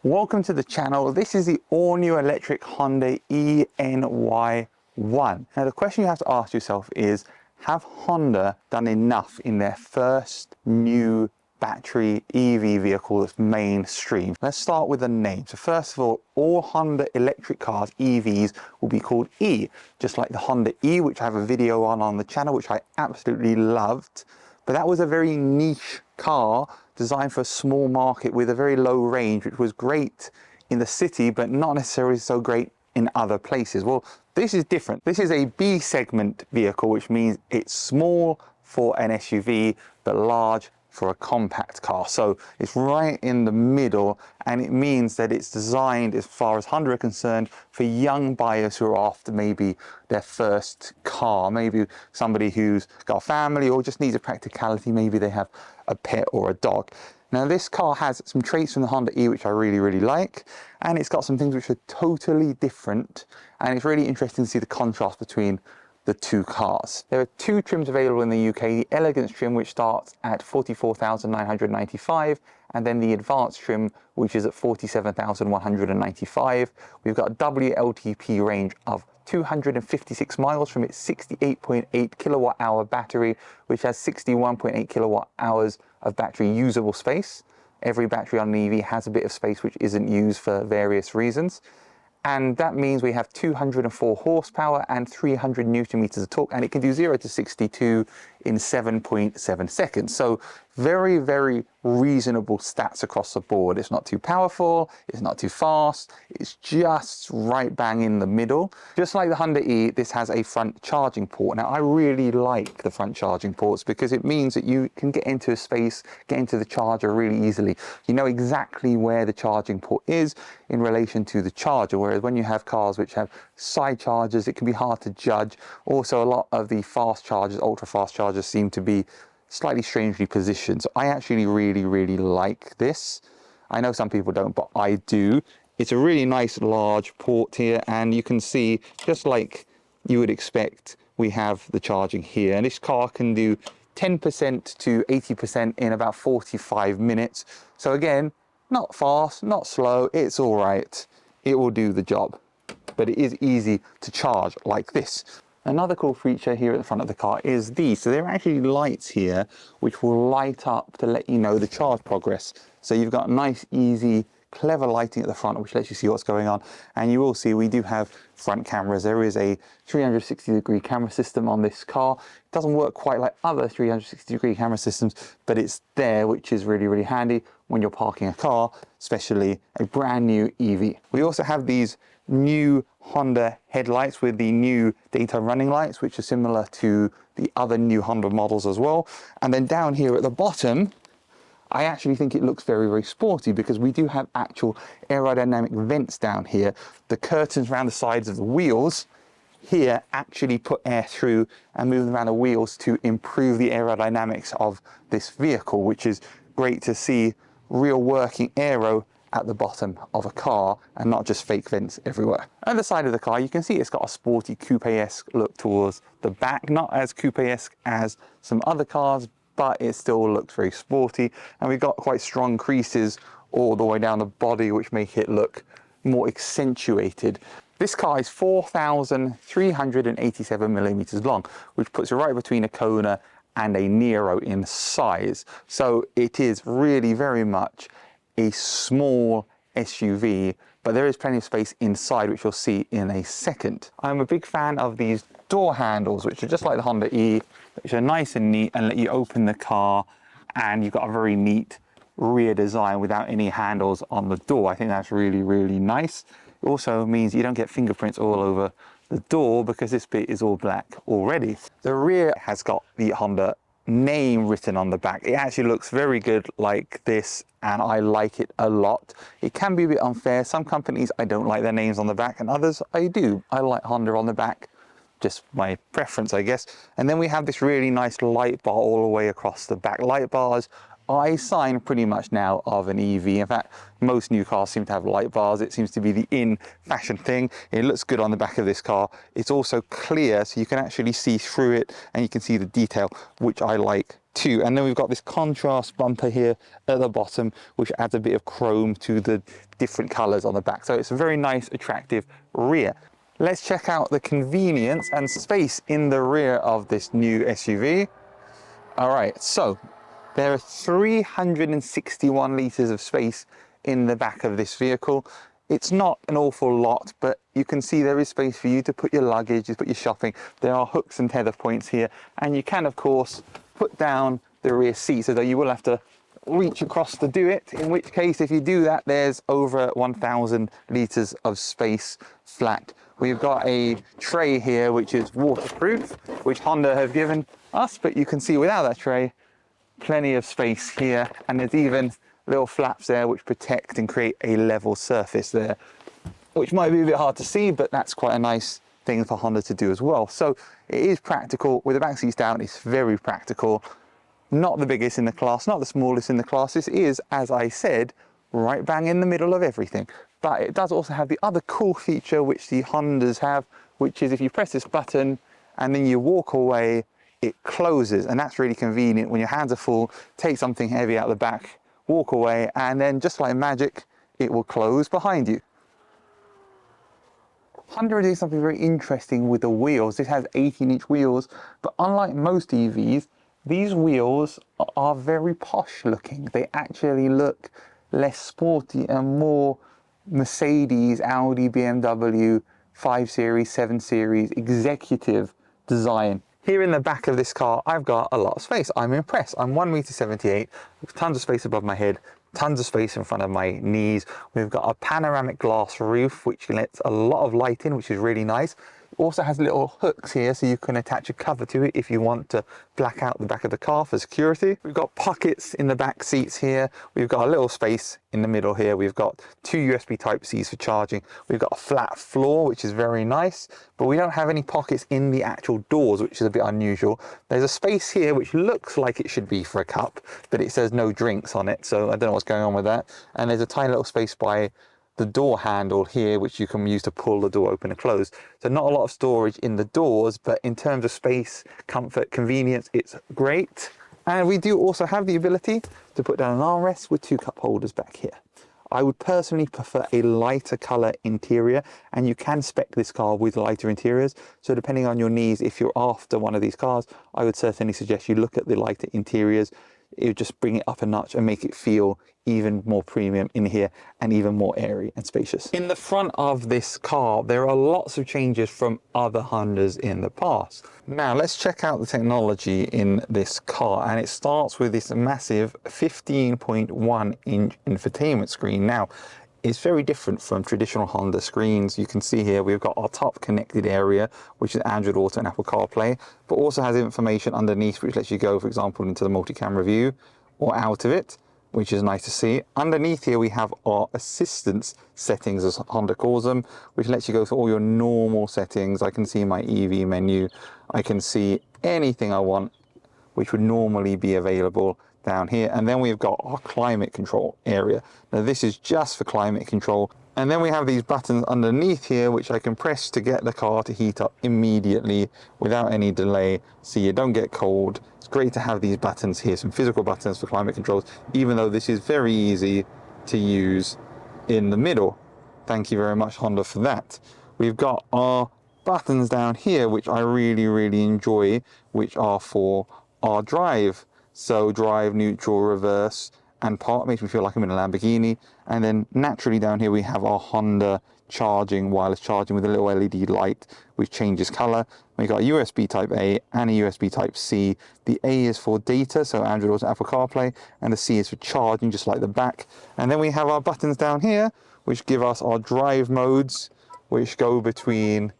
Welcome to the channel. This is the all-new electric Honda NY1. Now the question you have to ask yourself is, have Honda done enough in their first new battery EV vehicle that's mainstream? Let's start with the name. So first of all Honda electric cars, EVs, will be called E, just like the Honda E, which I have a video on the channel, which I absolutely loved. But that was a very niche car designed for a small market with a very low range, which was great in the city, but not necessarily so great in other places. Well, this is different. This is a B segment vehicle, which means it's small for an SUV, but large for a compact car. So it's right in the middle, and it means that it's designed, as far as Honda are concerned, for young buyers who are after maybe their first car, maybe somebody who's got a family or just needs a practicality. Maybe they have a pet or a dog. Now this car has some traits from the Honda E which I really like, and it's got some things which are totally different, and it's really interesting to see the contrast between the two cars. There are two trims available in the UK, the Elegance trim, which starts at 44,995, and then the Advanced trim, which is at 47,195. We've got a WLTP range of 256 miles from its 68.8 kilowatt hour battery, which has 61.8 kilowatt hours of battery usable space. Every battery on an EV has a bit of space which isn't used for various reasons. And that means we have 204 horsepower and 300 Newton meters of torque, and it can do 0 to 62 in 7.7 seconds. So very reasonable stats across the board. It's not too powerful, it's not too fast, it's just right bang in the middle. Just like the Honda E, this has a front charging port. Now I really like the front charging ports because it means that you can get into a space, get into the charger really easily. You know exactly where the charging port is in relation to the charger, whereas when you have cars which have side chargers, it can be hard to judge. Also, a lot of the fast chargers, ultra fast chargers, seem to be slightly strangely positioned. So I actually really like this. I know some people don't, but I do. It's a really nice large port here, and you can see, just like you would expect, we have the charging here, and this car can do 10% to 80% in about 45 minutes. So again, not fast, not slow, it's all right. It will do the job, but it is easy to charge like this. Another cool feature here at the front of the car is these. So there are actually lights here which will light up to let you know the charge progress. So you've got nice, easy, clever lighting at the front which lets you see what's going on. And you will see we do have front cameras. There is a 360-degree camera system on this car. It doesn't work quite like other 360-degree camera systems, but it's there, which is really handy when you're parking a car, especially a brand new EV. We also have these new Honda headlights with the new daytime running lights, which are similar to the other new Honda models as well. And then down here at the bottom, I actually think it looks very sporty because we do have actual aerodynamic vents down here. The curtains around the sides of the wheels here actually put air through and move them around the wheels to improve the aerodynamics of this vehicle, which is great to see real working aero at the bottom of a car and not just fake vents everywhere. On the side of the car, you can see it's got a sporty coupe-esque look towards the back, not as coupe-esque as some other cars, but it still looks very sporty. And we've got quite strong creases all the way down the body, which make it look more accentuated. This car is 4,387 millimeters long, which puts it right between a Kona and a Nero in size. So it is really very much a small SUV, but there is plenty of space inside, which you'll see in a second. I'm a big fan of these door handles, which are just like the Honda E, which are nice and neat and let you open the car, and you've got a very neat rear design without any handles on the door. I think that's really nice. It also means you don't get fingerprints all over the door because this bit is all black already. The rear has got the Honda name written on the back. It actually looks very good like this, and I like it a lot. It can be a bit unfair. Some companies, I don't like their names on the back, and others I do. I like Honda on the back, just my preference, I guess. And then we have this really nice light bar all the way across the back. Light bars are sign pretty much now of an EV. In fact, most new cars seem to have light bars. It seems to be the in fashion thing. It looks good on the back of this car. It's also clear, so you can actually see through it and you can see the detail, which I like too. And then we've got this contrast bumper here at the bottom, which adds a bit of chrome to the different colors on the back. So it's a very nice, attractive rear. Let's check out the convenience and space in the rear of this new SUV. All right, so there are 361 litres of space in the back of this vehicle. It's not an awful lot, but you can see there is space for you to put your luggage, to put your shopping. There are hooks and tether points here, and you can, of course, put down the rear seats, although you will have to reach across to do it, in which case, if you do that, there's over 1,000 litres of space flat. We've got a tray here, which is waterproof, which Honda have given us, but you can see without that tray, plenty of space here, and there's even little flaps there which protect and create a level surface there, which might be a bit hard to see, but that's quite a nice thing for Honda to do as well. So it is practical. With the back seats down, it's very practical. Not the biggest in the class, not the smallest in the class. This is, as I said, right bang in the middle of everything. But it does also have the other cool feature which the Hondas have, which is if you press this button and then you walk away, it closes. And that's really convenient when your hands are full, take something heavy out the back, walk away, and then just like magic, it will close behind you. Honda are doing something very interesting with the wheels. This has 18-inch wheels, but unlike most EVs, these wheels are very posh looking. They actually look less sporty and more Mercedes, Audi, BMW, 5 Series, 7 Series, executive design. Here in the back of this car, I've got a lot of space. I'm impressed. I'm 1.78 meters, with tons of space above my head, tons of space in front of my knees. We've got a panoramic glass roof, which lets a lot of light in, which is really nice. It also has little hooks here, so you can attach a cover to it if you want to black out the back of the car for security. We've got pockets in the back seats here. We've got a little space in the middle here. We've got 2 USB Type-Cs for charging. We've got a flat floor, which is very nice, but we don't have any pockets in the actual doors, which is a bit unusual. There's a space here which looks like it should be for a cup, but it says no drinks on it, so I don't know what's going on with that. And there's a tiny little space by the door handle here, which you can use to pull the door open and close. So not a lot of storage in the doors, but in terms of space, comfort, convenience, it's great. And we do also have the ability to put down an armrest with 2 cup holders back here. I would personally prefer a lighter color interior, and you can spec this car with lighter interiors. So depending on your needs, if you're after one of these cars, I would certainly suggest you look at the lighter interiors. It would just bring it up a notch and make it feel even more premium in here and even more airy and spacious. In the front of this car, there are lots of changes from other Hondas in the past. Now let's check out the technology in this car, and it starts with this massive 15.1-inch infotainment screen. Now, it's very different from traditional Honda screens. You can see here we've got our top connected area, which is Android Auto and Apple CarPlay, but also has information underneath which lets you go, for example, into the multi-camera view or out of it, which is nice to see. Underneath here we have our assistance settings, as Honda calls them, which lets you go through all your normal settings. I can see my EV menu. I can see anything I want, which would normally be available down here. And then we've got our climate control area. Now this is just for climate control. And then we have these buttons underneath here, which I can press to get the car to heat up immediately without any delay, so you don't get cold. It's great to have these buttons here, some physical buttons for climate controls, even though this is very easy to use in the middle. Thank you very much, Honda, for that. We've got our buttons down here, which I really enjoy, which are for our drive. So drive, neutral, reverse, and park makes me feel like I'm in a Lamborghini. And then naturally down here we have our Honda charging, wireless charging with a little LED light which changes color. We've got a USB Type A and a USB Type C. The A is for data, so Android Auto, Apple CarPlay, and the C is for charging, just like the back. And then we have our buttons down here which give us our drive modes, which go between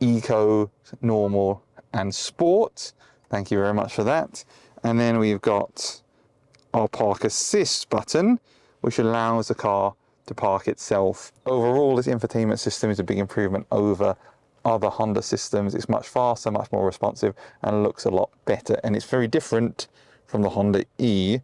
eco, normal, and sport. Thank you very much for that. And then we've got our park assist button, which allows the car to park itself. Overall, this infotainment system is a big improvement over other Honda systems. It's much faster, much more responsive, and looks a lot better. And it's very different from the Honda E,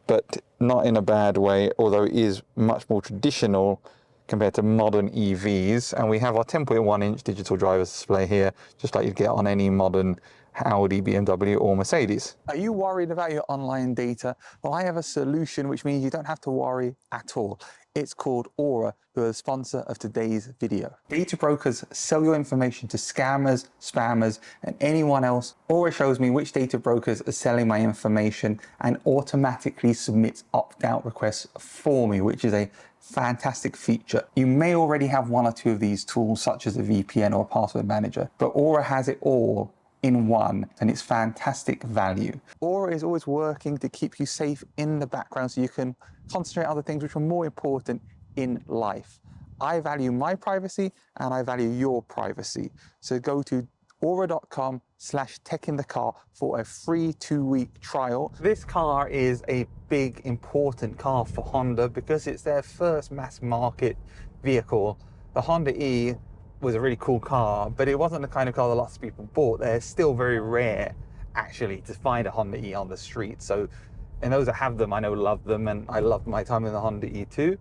but not in a bad way, although it is much more traditional compared to modern EVs. And we have our 10.1-inch digital driver's display here, just like you'd get on any modern Audi, BMW, or Mercedes. Are you worried about your online data? Well, I have a solution which means you don't have to worry at all. It's called Aura, who are the sponsor of today's video. Data brokers sell your information to scammers, spammers, and anyone else. Aura shows me which data brokers are selling my information and automatically submits opt-out requests for me, which is a fantastic feature. You may already have one or two of these tools, such as a VPN or a password manager, but Aura has it all in one, and it's fantastic value. Aura is always working to keep you safe in the background so you can concentrate on other things which are more important in life. I value my privacy and I value your privacy. So go to aura.com/techinthecar for a free 2-week trial. This car is a big, important car for Honda because it's their first mass market vehicle. The Honda E was a really cool car, but it wasn't the kind of car that lots of people bought. They're still very rare, actually, to find a Honda E on the street. So, and those that have them, I know love them, and I loved my time in the Honda E too.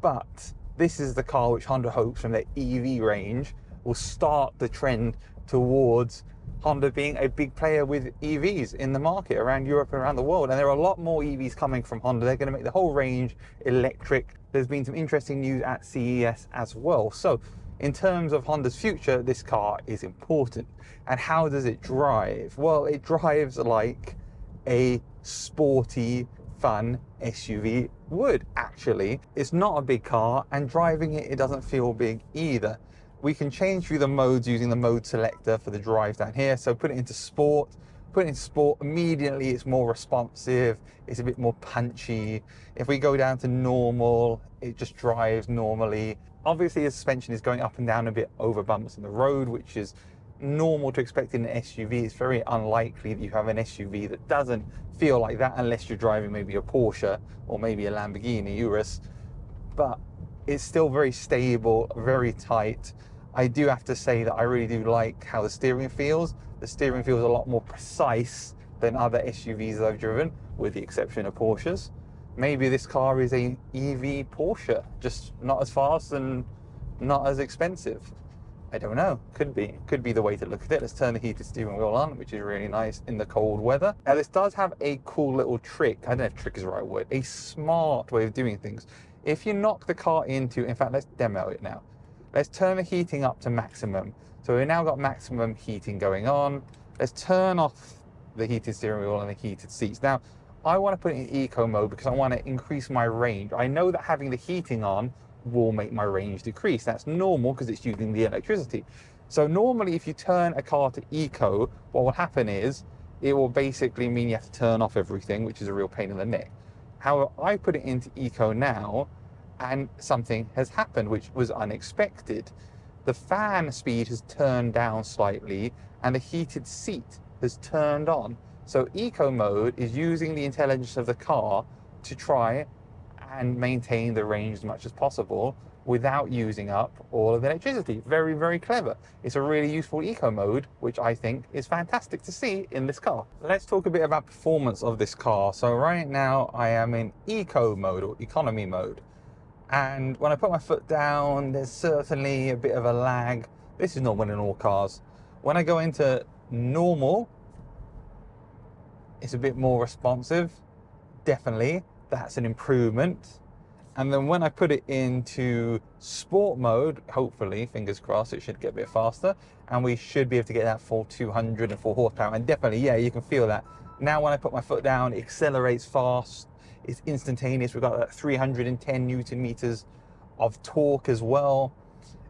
But this is the car which Honda hopes from their EV range will start the trend towards Honda being a big player with EVs in the market around Europe and around the world. And there are a lot more EVs coming from Honda. They're going to make the whole range electric. There's been some interesting news at CES as well. So in terms of Honda's future, this car is important. And how does it drive? Well, it drives like a sporty, fun SUV would, actually. It's not a big car, and driving it doesn't feel big either. We can change through the modes using the mode selector for the drive down here. So put it into sport. Put it in sport, immediately it's more responsive, it's a bit more punchy. If we go down to normal, it just drives normally. Obviously, the suspension is going up and down a bit over bumps in the road, which is normal to expect in an SUV. It's very unlikely that you have an SUV that doesn't feel like that unless you're driving maybe a Porsche or maybe a Lamborghini Urus. But it's still very stable, very tight. I do have to say that I really do like how the steering feels. The steering feels a lot more precise than other SUVs that I've driven, with the exception of Porsches. Maybe this car is a EV Porsche, just not as fast and not as expensive. I don't know, could be the way to look at it. Let's turn the heated steering wheel on, which is really nice in the cold weather. Now this does have a cool little trick, I don't know if trick is the right word, a smart way of doing things. If you knock the car into, in fact, let's demo it now. Let's turn the heating up to maximum. So we've now got maximum heating going on. Let's turn off the heated steering wheel and the heated seats. Now, I want to put it in eco mode because I want to increase my range. I know that having the heating on will make my range decrease. That's normal because it's using the electricity. So normally if you turn a car to eco, what will happen is it will basically mean you have to turn off everything, which is a real pain in the neck. However, I put it into eco now and something has happened which was unexpected. The fan speed has turned down slightly and the heated seat has turned on. So eco mode is using the intelligence of the car to try and maintain the range as much as possible without using up all of the electricity. Very, very clever. It's a really useful eco mode, which I think is fantastic to see in this car. Let's talk a bit about performance of this car. So right now I am in eco mode or economy mode. And when I put my foot down, there's certainly a bit of a lag. This is normal in all cars. When I go into normal, it's a bit more responsive. Definitely, that's an improvement. And then when I put it into sport mode, hopefully, fingers crossed, it should get a bit faster. And we should be able to get that full 204 horsepower. And definitely, yeah, you can feel that. Now when I put my foot down, it accelerates fast. It's instantaneous. We've got that 310 Newton meters of torque as well.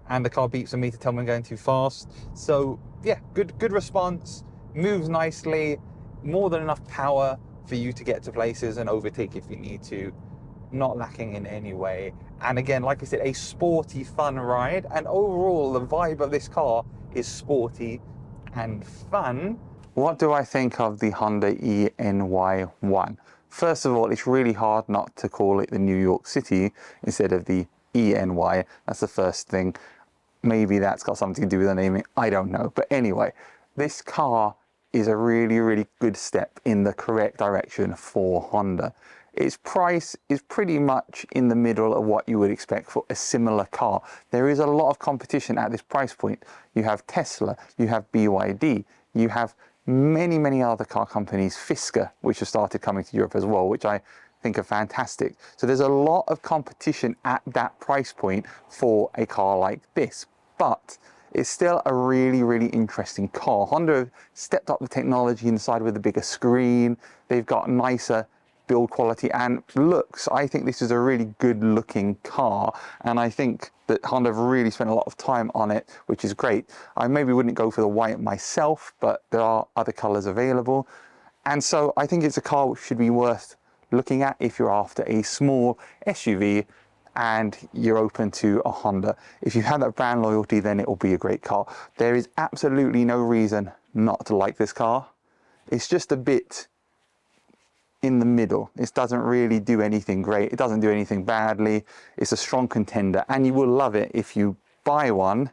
And the car beeps at me to tell me I'm going too fast. So yeah, good response, moves nicely, more than enough power for you to get to places and overtake if you need to. Not lacking in any way. And again, like I said, a sporty, fun ride. And overall, the vibe of this car is sporty and fun. What do I think of the Honda NY1? First of all, it's really hard not to call it the New York City instead of the ENY. That's the first thing. Maybe that's got something to do with the naming. I don't know. But anyway, this car is a really, really good step in the correct direction for Honda. Its price is pretty much in the middle of what you would expect for a similar car. There is a lot of competition at this price point. You have Tesla, you have BYD, you have many other car companies, Fisker, which have started coming to Europe as well, which I think are fantastic. So there's a lot of competition at that price point for a car like this, but it's still a really interesting car. Honda have stepped up the technology inside with a bigger screen. They've got nicer build quality and looks. I think this is a really good looking car, and I think that Honda have really spent a lot of time on it, which is great. I maybe wouldn't go for the white myself, but there are other colors available. And so I think it's a car which should be worth looking at if you're after a small SUV and you're open to a Honda. If you have that brand loyalty, then it will be a great car. There is absolutely no reason not to like this car. It's just a bit in the middle. It doesn't really do anything great. It doesn't do anything badly. It's a strong contender, and you will love it if you buy one.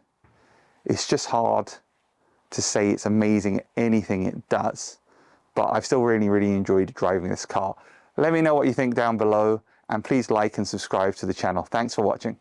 It's just hard to say it's amazing at anything it does, but I've still really enjoyed driving this car. Let me know what you think down below, and please like and subscribe to the channel. Thanks for watching.